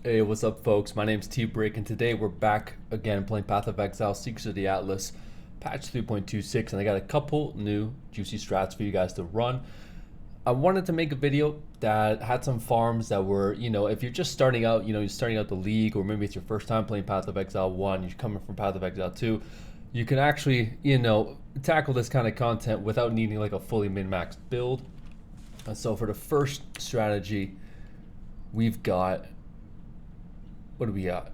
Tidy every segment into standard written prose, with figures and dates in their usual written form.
Hey, what's up, folks? My name's T-Brick, and today we're back again playing Path of Exile Secrets of the Atlas, patch 3.26, and I got a couple new juicy strats for you guys to run. I wanted to make a video that had some farms that were, if you're just starting out, you're starting out the league, or maybe it's your first time playing Path of Exile 1, you're coming from Path of Exile 2, you can actually, tackle this kind of content without needing like a fully min-maxed build. And so for the first strategy, we've got, what do we got?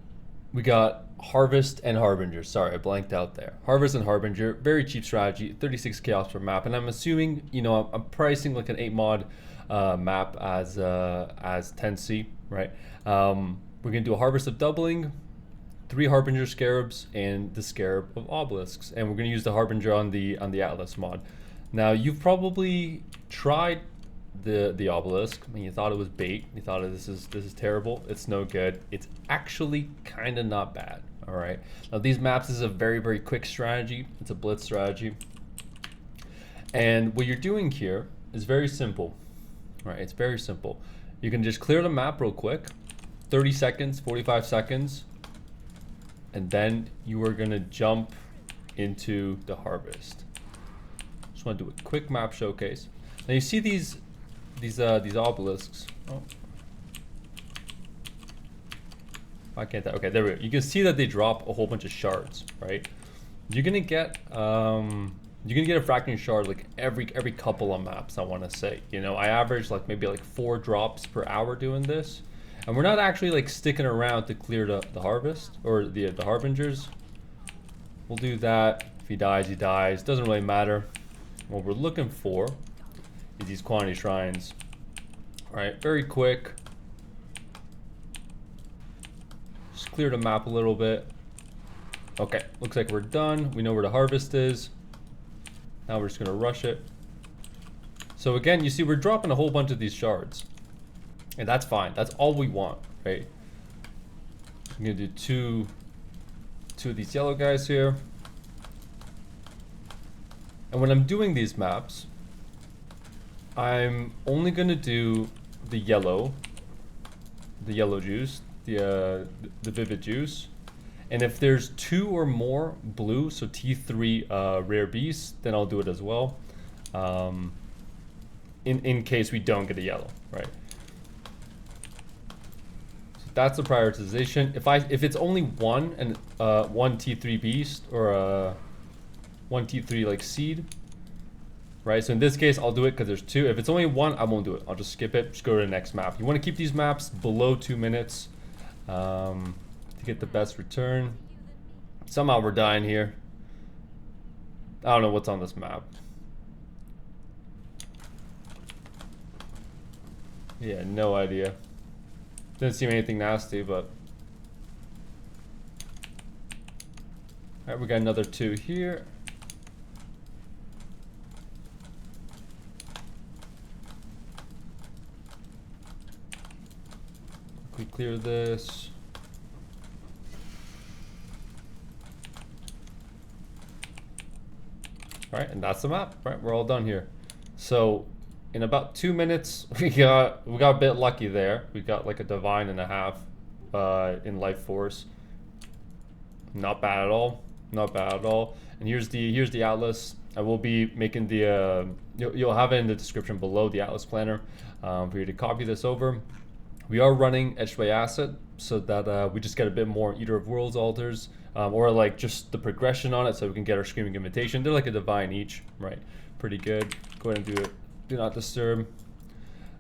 We got Harvest and Harbinger. Sorry, I blanked out there. Harvest and Harbinger, very cheap strategy, 36 chaos per map, and I'm assuming, I'm pricing like an 8 mod map as 10C, right? We're gonna do a Harvest of Doubling, 3 Harbinger Scarabs, and the Scarab of Obelisks, and we're gonna use the Harbinger on the Atlas mod. Now, you've probably tried the Obelisk. I mean, you thought it was bait. You thought this is terrible. It's no good. It's actually kind of not bad. All right. Now, these maps, this is a very, very quick strategy. It's a blitz strategy. And what you're doing here is very simple. All right. It's very simple. You can just clear the map real quick, 30 seconds, 45 seconds, and then you are gonna jump into the Harvest. Just want to do a quick map showcase. Now you see these obelisks. Oh, why can't that? Okay, there we go. You can see that they drop a whole bunch of shards, right? You're gonna get a fragment shard like every couple of maps. I want to say, I average like maybe like 4 drops per hour doing this, and we're not actually like sticking around to clear the harvest or the harbingers. We'll do that. If he dies, he dies. Doesn't really matter. What we're looking for is these quantity shrines. All right, very quick. Just clear the map a little bit. Okay, looks like we're done. We know where the harvest is. Now we're just gonna rush it. So again, you see we're dropping a whole bunch of these shards. And that's fine, that's all we want, right? I'm gonna do two of these yellow guys here. And when I'm doing these maps, I'm only gonna do the yellow juice, the vivid juice, and if there's 2 or more blue, so T3 rare beasts, then I'll do it as well. In case we don't get a yellow, right? So that's the prioritization. If it's only one and one T3 beast or a 1 T3 like seed. Right, so in this case, I'll do it because there's 2. If it's only 1, I won't do it. I'll just skip it, just go to the next map. You want to keep these maps below 2 minutes to get the best return. Somehow we're dying here. I don't know what's on this map. Yeah, no idea. Didn't seem anything nasty, but... Alright, we got another 2 here. We clear this. All right, and that's the map. Right, we're all done here. So in about 2 minutes, we got a bit lucky there. We got like a divine and a half in life force. Not bad at all. Not bad at all. And here's the Atlas. I will be making the you'll have it in the description below, the Atlas planner, for you to copy this over. We are running Etched by Acid so that we just get a bit more Eater of Worlds altars, or like just the progression on it, so we can get our Screaming Invitation. They're like a divine each, right? Pretty good. Go ahead and do it. Do not disturb.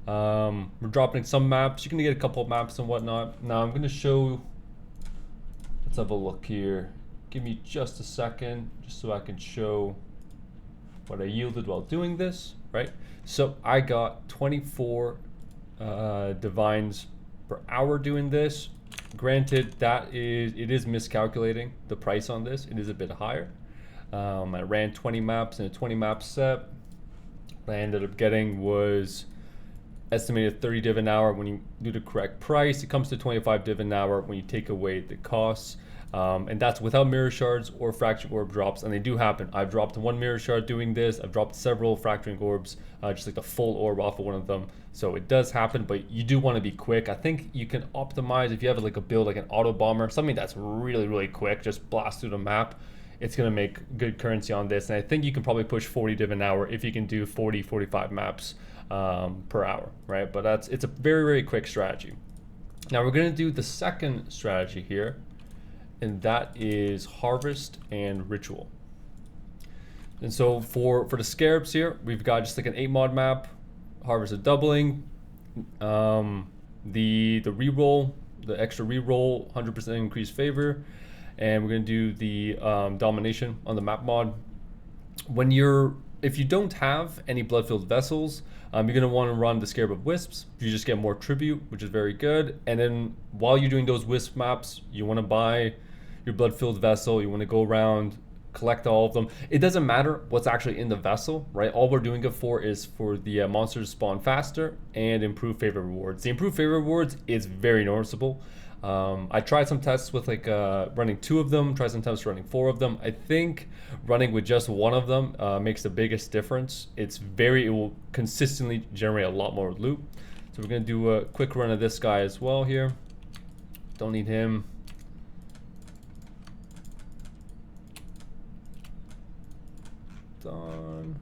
We're dropping some maps. You're gonna get a couple of maps and whatnot. Now I'm gonna show. Let's have a look here. Give me just a second, just so I can show what I yielded while doing this, right? So I got 24 divines per hour doing this. Granted, it is miscalculating the price on this. It is a bit higher. I ran 20 maps in a 20 map set. What I ended up getting was estimated 30 div an hour when you do the correct price. It comes to 25 div an hour when you take away the costs. And that's without mirror shards or fracturing orb drops, and they do happen. I've dropped one mirror shard doing this. I've dropped several fracturing orbs, just like the full orb off of one of them. So it does happen, but you do want to be quick. I think you can optimize if you have like a build like an auto bomber, something that's really quick, just blast through the map. It's going to make good currency on this, and I think you can probably push 40 div an hour if you can do 40-45 maps per hour, right? But it's a very quick strategy. Now we're going to do the second strategy here, and that is Harvest and Ritual. And so for the Scarabs here, we've got just like an 8 mod map, Harvest of Doubling, the reroll, the extra reroll, 100% increased favor, and we're gonna do the Domination on the map mod. If you don't have any blood-filled vessels, you're gonna want to run the Scarab of Wisps. You just get more tribute, which is very good. And then while you're doing those Wisp maps, you want to buy your blood-filled vessel. You want to go around, collect all of them. It doesn't matter what's actually in the vessel, right? All we're doing it for is for the monsters to spawn faster and improve favor rewards. The improved favor rewards is very noticeable. I tried some tests with like running 2 of them, tried some tests running 4 of them. I think running with just 1 of them makes the biggest difference. It will consistently generate a lot more loot. So we're gonna do a quick run of this guy as well here. Don't need him. Done.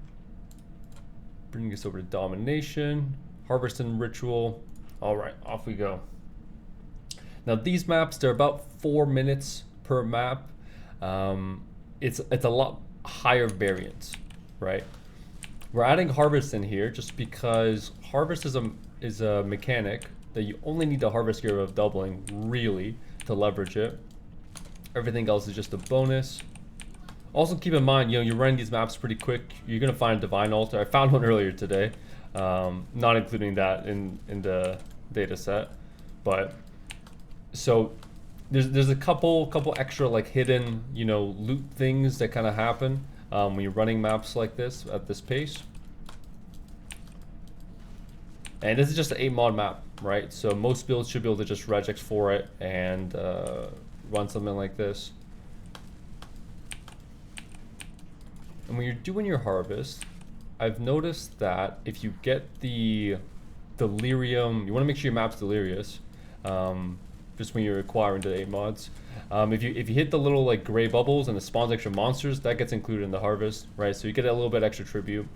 Bring this over to Domination, Harvest and Ritual. All right, off we go. Now these maps, they're about 4 minutes per map. It's a lot higher variance, right? We're adding Harvest in here just because Harvest is a mechanic that you only need the Harvest gear of Doubling really to leverage it. Everything else is just a bonus. Also keep in mind, you're running these maps pretty quick. You're gonna find a Divine Altar. I found one earlier today, not including that in the data set, but. So there's a couple extra like hidden loot things that kind of happen when you're running maps like this at this pace. And this is just an 8 mod map, right? So most builds should be able to just regex for it and run something like this. And when you're doing your harvest, I've noticed that if you get the delirium, you want to make sure your map's delirious. Just when you're acquiring the 8 mods. If you hit the little like gray bubbles and it spawns extra monsters, that gets included in the harvest, right? So you get a little bit extra tribute.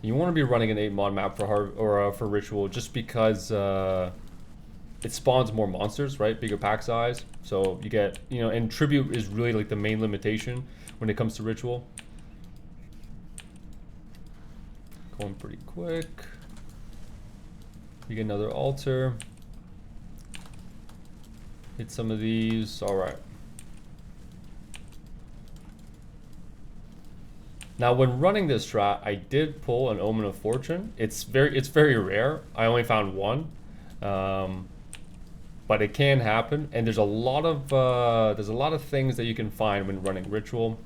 You want to be running an 8 mod map for Ritual just because it spawns more monsters, right? Bigger pack size. So you get, and tribute is really like the main limitation when it comes to Ritual. Going pretty quick. You get another altar. Hit some of these. All right. Now, when running this strat, I did pull an Omen of Fortune. It's very rare. I only found 1, but it can happen. And there's a lot of things that you can find when running Ritual.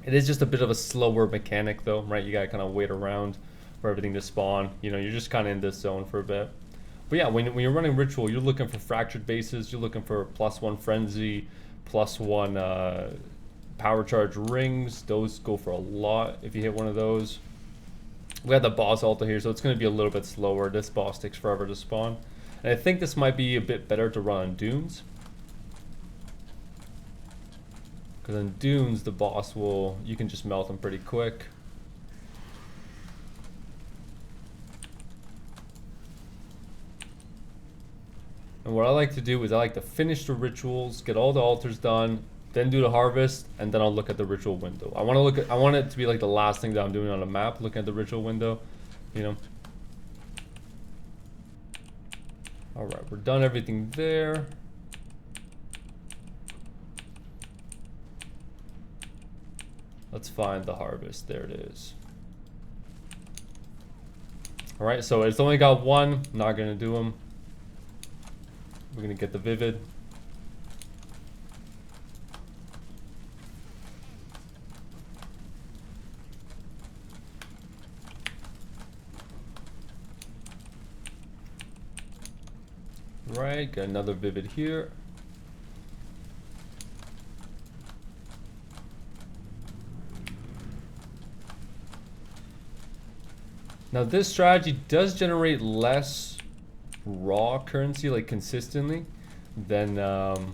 It is just a bit of a slower mechanic, though, right? You gotta kind of wait around for everything to spawn. You're just kind of in this zone for a bit. But yeah, when you're running Ritual, you're looking for fractured bases, you're looking for +1 frenzy, +1 power charge rings. Those go for a lot if you hit one of those. We have the boss altar here, so it's going to be a little bit slower. This boss takes forever to spawn. And I think this might be a bit better to run on Dunes. Because on Dunes, the boss you can just melt them pretty quick. And what I like to do is I like to finish the rituals, get all the altars done, then do the harvest, and then I'll look at the ritual window. I want it to be like the last thing that I'm doing on the map, looking at the ritual window, All right, we're done everything there. Let's find the harvest. There it is. All right, so it's only got 1. Not gonna do them. We're gonna get the Vivid. Right, got another vivid here. Now this strategy does generate less raw currency, like consistently. Then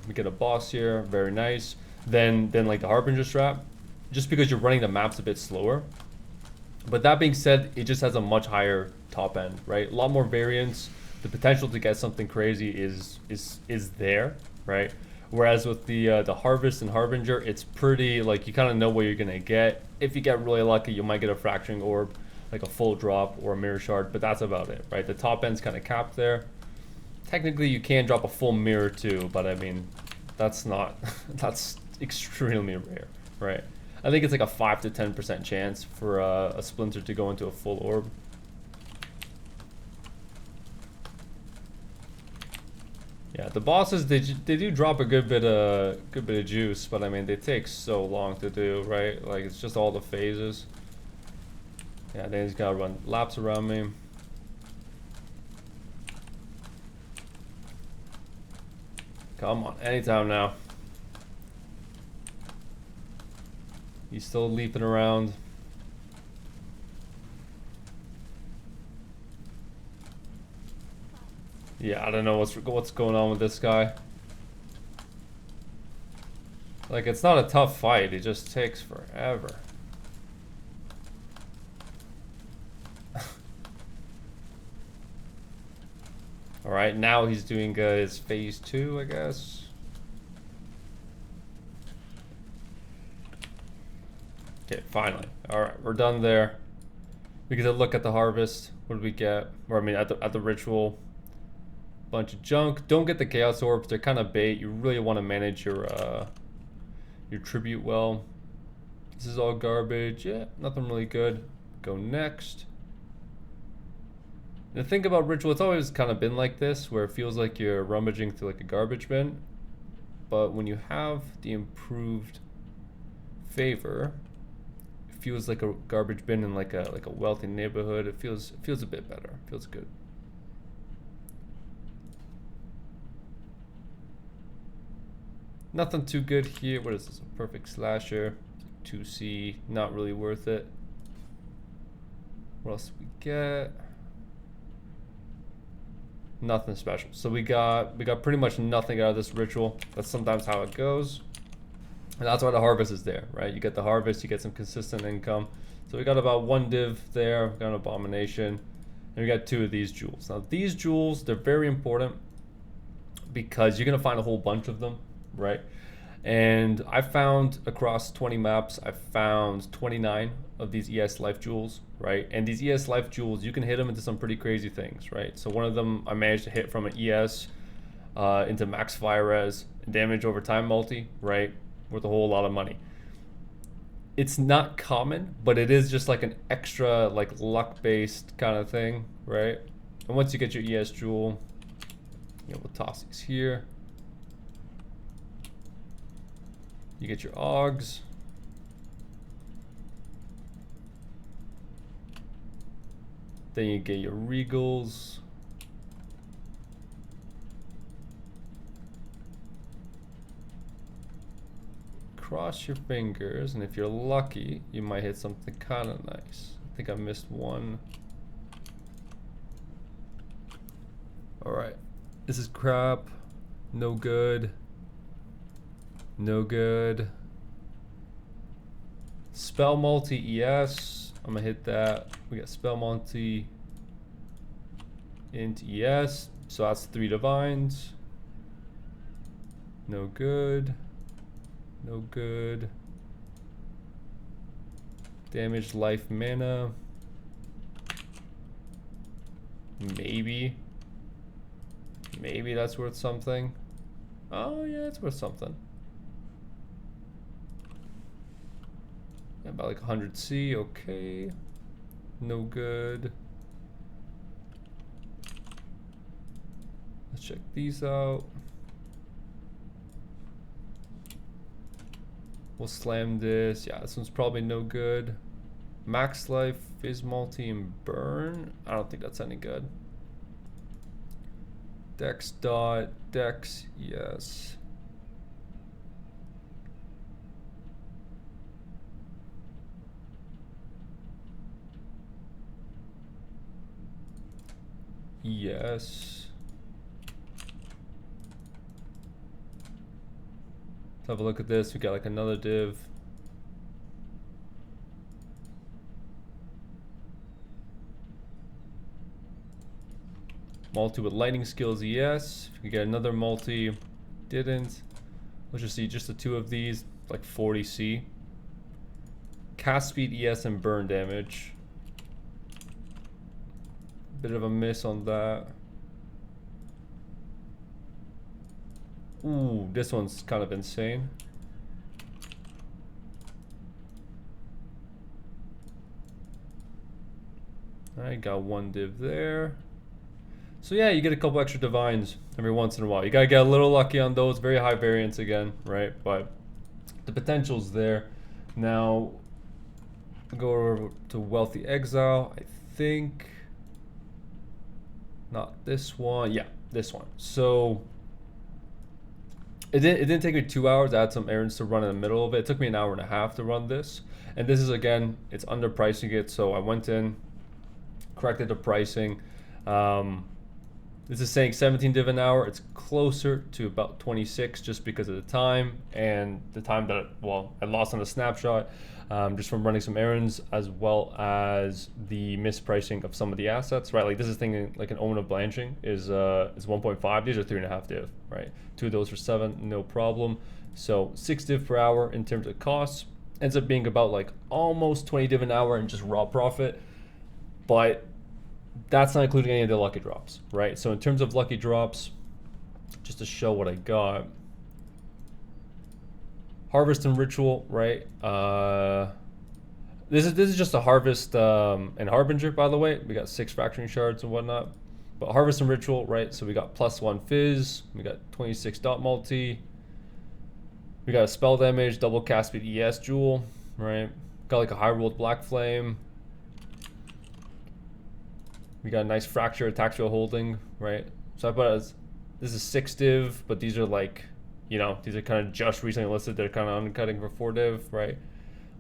we get a boss here, very nice. Then like the Harbinger strat, just because you're running the maps a bit slower. But that being said, it just has a much higher top end, right? A lot more variance. The potential to get something crazy is there, right? Whereas with the Harvest and Harbinger, it's pretty, like, you kind of know what you're gonna get. If you get really lucky, you might get a Fracturing Orb, like a full drop or a Mirror Shard, but that's about it, right? The top end's kind of capped there. Technically, you can drop a full mirror too, but I mean, that's not, that's extremely rare, right? I think it's like a 5 to 10% chance for a Splinter to go into a full orb. Yeah, the bosses, they do drop a good bit of juice, but I mean, they take so long to do, right? Like, it's just all the phases. Yeah, they just gotta run laps around me. Come on, anytime now. He's still leaping around. Yeah, I don't know what's going on with this guy. Like, it's not a tough fight, it just takes forever. Alright, now he's doing his phase 2, I guess. Okay, finally. Alright, we're done there. We get to look at the harvest. What did we get? Or I mean, at the ritual. Bunch of junk. Don't get the chaos orbs. They're kind of bait. You really want to manage your tribute well. This is all garbage. Yeah, nothing really good. Go next. The thing about ritual, it's always kind of been like this, where it feels like you're rummaging through like a garbage bin. But when you have the improved favor, it feels like a garbage bin in like a wealthy neighborhood. It feels a bit better. It feels good. Nothing too good here. What is this? A perfect slasher. 2C. Not really worth it. What else do we get? Nothing special. So we got pretty much nothing out of this ritual. That's sometimes how it goes. And that's why the harvest is there, right? You get the harvest, you get some consistent income. So we got about 1 div there. We got an abomination. And we got 2 of these jewels. Now these jewels, they're very important because you're gonna find a whole bunch of them, right? And I found across 20 maps, I found 29 of these ES life jewels, right? And these ES life jewels, you can hit them into some pretty crazy things, right? So one of them I managed to hit from an ES into max fire res, damage over time multi, right? Worth a whole lot of money. It's not common, but it is just like an extra like luck based kind of thing, right? And once you get your ES jewel, you know, we'll toss these here. You get your Augs. Then you get your Regals. Cross your fingers, and if you're lucky, you might hit something kind of nice. I think I missed one. Alright. This is crap. No good. No good. Spell multi, yes. I'm gonna hit that. We got spell multi into ES. So that's 3 divines. No good. No good. Damage life mana. Maybe. Maybe that's worth something. Oh yeah, it's worth something. About like 100C, okay. No good. Let's check these out. We'll slam this. Yeah, this one's probably no good. Max life, Fizz multi, and burn. I don't think that's any good. Dex dot Dex, yes. Yes. Let's have a look at this. We got like another div. Multi with lightning skills, yes. If we get another multi, didn't. Let's just see just the two of these, like 40 C. Cast speed, ES, and burn damage. Bit of a miss on that. Ooh, this one's kind of insane. I got one div there. So yeah, you get a couple extra divines every once in a while. You gotta get a little lucky on those. Very high variance again, right? But the potential's there. Now, go over to Wealthy Exile. I think not this one. Yeah, this one. So it didn't take me 2 hours. I had some errands to run in the middle of it. It took me an hour and a half to run this. And this is, again, it's underpricing it. So I went in, corrected the pricing. This is saying 17 div an hour. It's closer to about 26 just because of the time and the time that, well, I lost on the snapshot just from running some errands, as well as the mispricing of some of the assets, right? Like this is thinking like an Omen of Blanching is 1.5. These are 3.5 div, right? Two of those for 7, no problem. So 6 div per hour in terms of costs ends up being about like almost 20 div an hour in just raw profit, but that's not including any of the lucky drops, right? So in terms of lucky drops, just to show what I got, harvest and ritual, right? This is just a harvest and Harbinger, by the way. We got 6 fracturing shards and whatnot, but harvest and ritual, right? So we got +1 fizz, we got 26 dot multi, we got a spell damage, double cast speed ES jewel, right? Got like a high rolled black flame. We got a nice fracture attacks while holding, right? So I put it as, this is 6 div, but these are like, you know, these are kind of just recently listed. They're kind of uncutting for 4 div, right?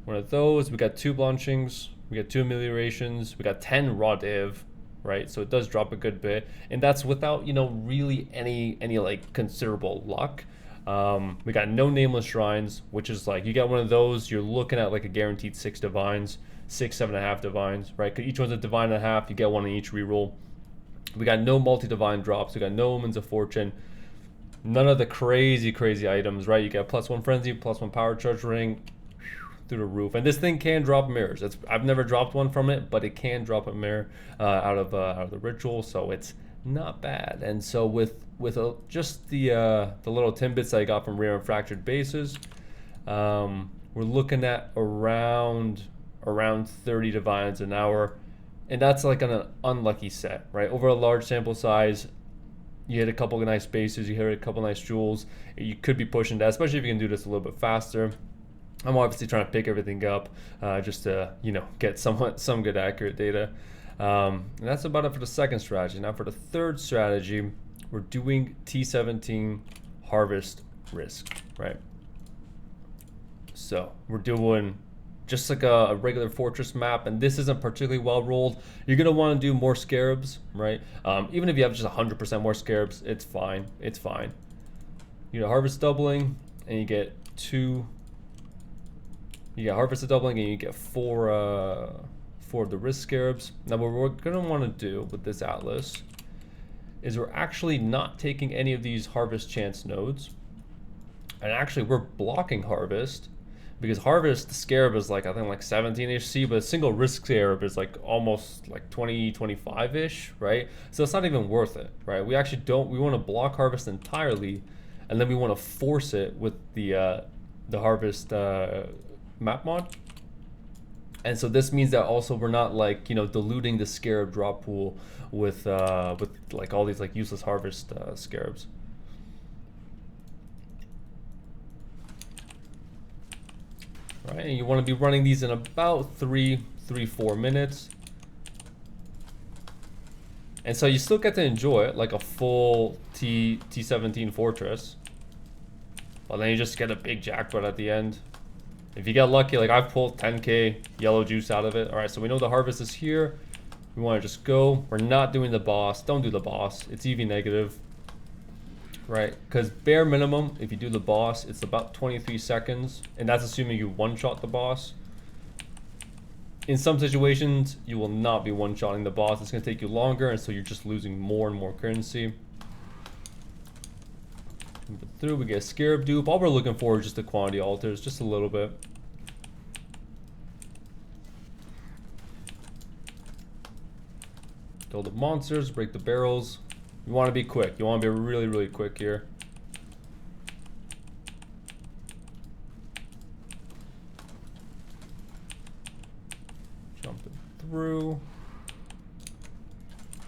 One of those. We got 2 blanchings. We got 2 ameliorations. We got 10 raw div, right? So it does drop a good bit, and that's without, you know, really any like considerable luck. We got no nameless shrines, which is like you got one of those, you're looking at like a guaranteed 6 divines. 6, 7.5 divines, right? Because each one's a divine and a half. You get one in each reroll. We got no multi-divine drops. We got no omens of fortune. None of the crazy items, right? You got +1 frenzy, +1 power charge ring, through the roof. And this thing can drop mirrors. I've never dropped one from it, but it can drop a mirror out of the ritual, so it's not bad. And so with just the little timbits I got from rare and fractured bases, we're looking at around 30 divines an hour, and that's like an unlucky set, right? Over a large sample size, you hit a couple of nice bases, you hit a couple nice jewels, you could be pushing that, especially if you can do this a little bit faster. I'm obviously trying to pick everything up just to, you know, get some good accurate data. And that's about it for the second strategy. Now for the third strategy, we're doing T17 harvest risk, right? So we're doing just like a regular fortress map, and this isn't particularly well rolled. You're gonna want to do more scarabs, right? Even if you have just 100% more scarabs, it's fine. It's fine. You get harvest doubling, and you get 2. You get harvest doubling, and you get 4 of the risk scarabs. Now, what we're gonna want to do with this atlas is we're actually not taking any of these harvest chance nodes, and actually we're blocking harvest. Because harvest, the scarab is like, I think like 17-ish C, but a single risk scarab is like almost like 20, 25-ish, right? So it's not even worth it, right? We actually we want to block harvest entirely, and then we want to force it with the harvest map mod. And so this means that also we're not like, you know, diluting the scarab drop pool with like all these like useless harvest scarabs. Right, and you want to be running these in about 3-4 minutes. And so you still get to enjoy it like a full T17 Fortress. But then you just get a big jackpot at the end. If you get lucky, like I've pulled 10k yellow juice out of it. All right, so we know the harvest is here. We want to just go. We're not doing the boss. Don't do the boss. It's EV negative. Right, because bare minimum, if you do the boss, it's about 23 seconds. And that's assuming you one-shot the boss. In some situations, you will not be one-shotting the boss. It's going to take you longer, and so you're just losing more and more currency. Move it through, we get a Scarab dupe. All we're looking for is just the quantity alters, just a little bit. Kill the monsters, break the barrels. You want to be quick. You want to be really, really quick here. Jump it through.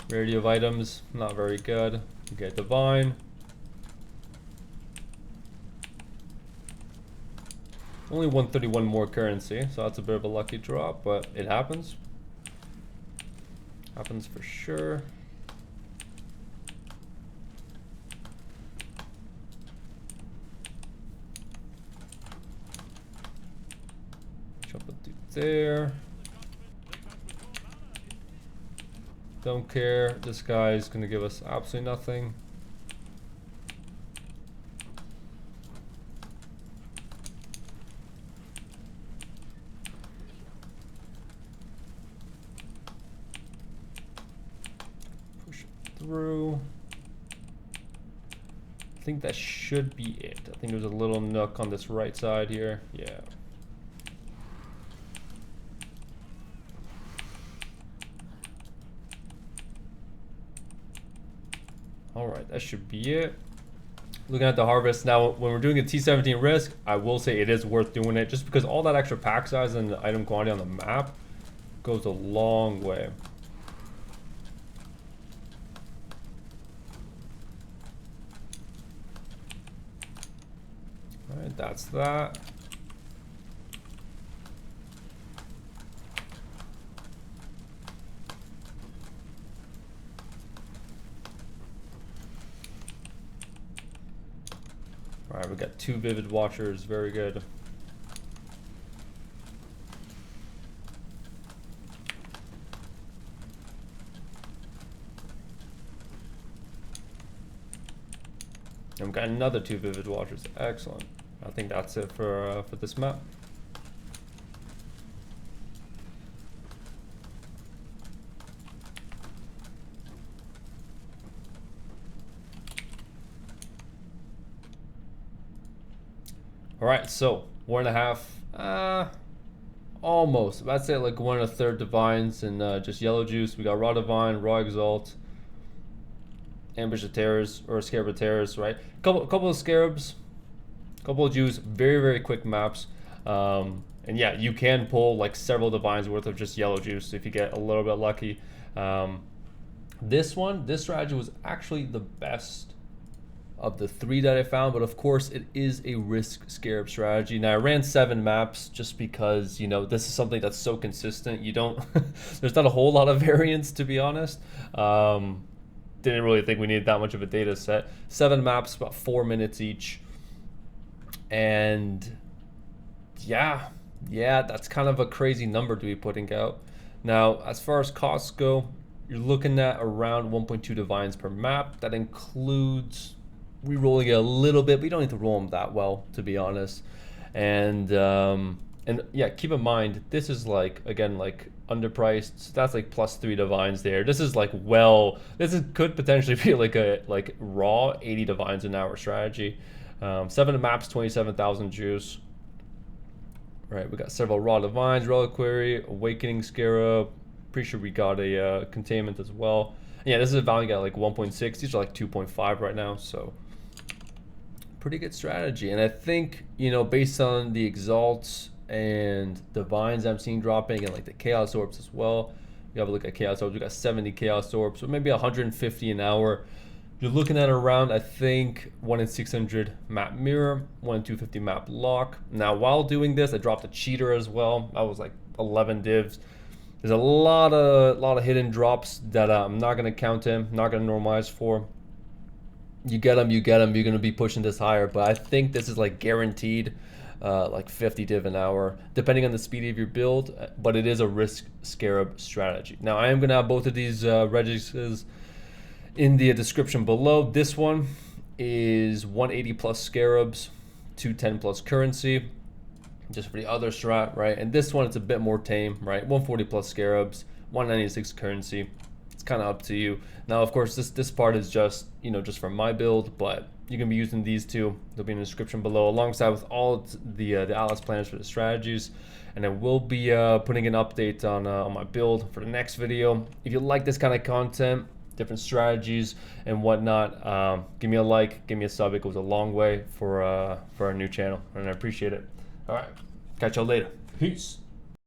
Rarity of items, not very good. You get divine. Only 131 more currency, so that's a bit of a lucky drop, but it happens. Happens for sure. Jump it through there. Don't care. This guy is going to give us absolutely nothing. Push it through. I think that should be it. I think there's a little nook on this right side here. Yeah. Alright, that should be it. Looking at the harvest now, when we're doing a T17 risk, I will say it is worth doing it just because all that extra pack size and the item quantity on the map goes a long way. Alright, that's that. Alright, we got 2 Vivid Watchers, very good. And we got another 2 Vivid Watchers, excellent. I think that's it for this map. All right, so 1.5, almost. I'd say like 1 1/3 divines and just yellow juice. We got raw divine, raw exalt, ambush of terrors or scarab of terrors, right? Couple of scarabs, couple of juice. Very, very quick maps. And yeah, you can pull like several divines worth of just yellow juice if you get a little bit lucky. This strategy was actually the best of the 3 that I found, but of course it is a risk scarab strategy. Now I ran 7 maps just because, you know, this is something that's so consistent. You don't there's not a whole lot of variance, to be honest. Didn't really think we needed that much of a data set. 7 maps, about 4 minutes each. And yeah, that's kind of a crazy number to be putting out. Now, as far as costs go, you're looking at around 1.2 divines per map. That includes re-rolling it a little bit, but you don't need to roll them that well, to be honest. And yeah, keep in mind, this is like, again, like underpriced. So that's like +3 divines there. This is like, well, could potentially be like a raw 80 divines an hour strategy. 7 maps, 27,000 juice. Right, we got several raw divines, reliquary, awakening scarab. Pretty sure we got a containment as well. And yeah, this is a value at like 1.6. These are like 2.5 right now, so pretty good strategy. And I think, you know, based on the exalts and divines I'm seeing dropping and like the chaos orbs as well, you have a look at chaos orbs. We got 70 chaos orbs, so maybe 150 an hour. You're looking at around, I think, 1 in 600 map mirror, 1 in 250 map lock. Now, while doing this, I dropped a cheater as well. That was like 11 divs. There's a lot of hidden drops that I'm not gonna count in, not gonna normalize for. You get them, you get them. You're gonna be pushing this higher, but I think this is like guaranteed, like 50 div an hour, depending on the speed of your build. But it is a risk scarab strategy. Now I am gonna have both of these regexes in the description below. This one is 180 plus scarabs, 210 plus currency, just for the other strat, right? And this one, it's a bit more tame, right? 140 plus scarabs, 196 currency. It's kind of up to you. Now, of course, this part is just, you know, just for my build, but you can be using these two. They'll be in the description below, alongside with all the Atlas planners for the strategies. And I will be putting an update on my build for the next video. If you like this kind of content, different strategies and whatnot, give me a like, give me a sub. It goes a long way for our new channel, and I appreciate it. All right, catch y'all later. Peace.